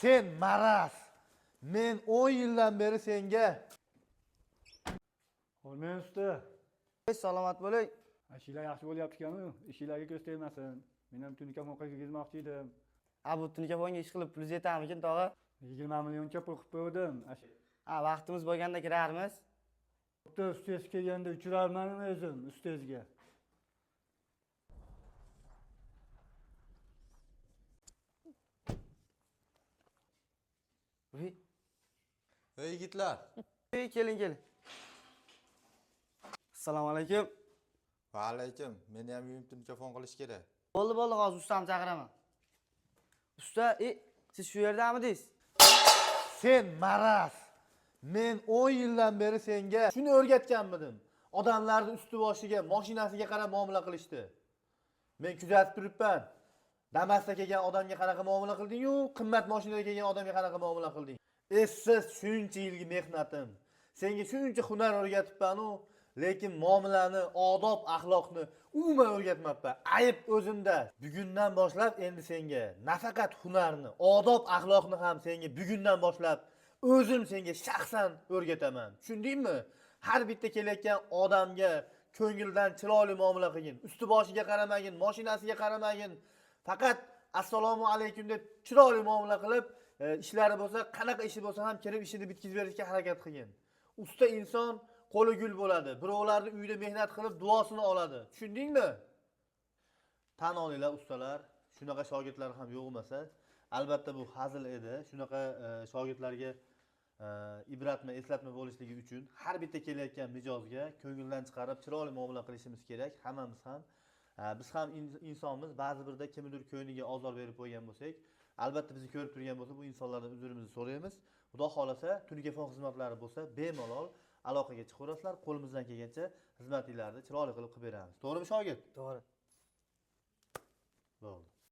Sen maras. Men 10 yildan beri senga. Olmay usta. Salomat bo'ling. Ishlar yaxshi bo'lyapti-ku. Ishlarga ko'z tegmasin. Men ham Tunikafon ketmoqchi edim. Bu Tunikafonga ish qilib pul yetarmikin, tog'a? 20 millioncha pul qilib qo'ydim. Vaqtimiz bo'lganda kirarmiz. Bitta ustez kelganda uchirarman o'zim ustezga. Ey yigitlar. Keling. Assalomu alaykum. Va alaykum. Meni ham uyim telefon qilish kerak. Bo'ldi, hozir ustamni chaqiraman. Usta, siz shu yerdamidingiz? Sen maras. Men 10 yildan beri senga shuni o'rgatganmidim. Odamlarning usti boshiga, mashinasiga qarab muomala qilishdi. Men kuzatib turibman. Damasda kelgan odamga qanaqa muomala qilding-yu, qimmat mashinada kelgan odamga qanaqa muomala qilding? Siz shuncha yilgi mehnatim. Senga shuncha hunar o'rgatibman-u, lekin muomalani, odob, axloqni umuman o'rgatmabman. Ayb o'zimda. Bugundan boshlab endi senga nafaqat hunarni, odob, axloqni ham senga bugundan boshlab o'zim senga shaxsan o'rgataman. Tushundingmi? Har bitta kelayotgan odamga ko'ngildan chiroyli muomala qilgin. Usti boshiga qaramagin, mashinasiga qaramagin. Faqat assalomu alaykum deb chiroyli muomala qilib, ishlari bo'lsa, qanaqa ishi bo'lsa ham kirib ishini bitkazib berishga harakat qilgin. Usta inson qo'li gul bo'ladi. Birovlarning uyida mehnat qilib duosini oladi. Tushundingmi? Tan olinglar ustalar, shunaqa shogirdlar ham yo'q emas. Albatta bu hazil edi. Shunaqa shogirdlarga ibratma, eslatma bo'lishligi uchun har bitta kelayotgan mijozga ko'ngildan chiqarib chiroyli muomala qilishimiz kerak. Hammamiz ham biz ham insonmiz, ba'zi birda kimnidir ko'ngliga ozor berib qo'ygan bo'lsak, albatta bizni ko'rib turgan bo'lsa, bu insonlardan uzrimizni so'raymiz. Xudo xolasa, Tunikafon xizmatlari bo'lsa, bemalol aloqaga chiqaverasizlar. Qo'limizdan kelgancha xizmatinglarni chiroyli qilib beramiz. To'g'rimi shogird? To'g'ri. Bo'ldi.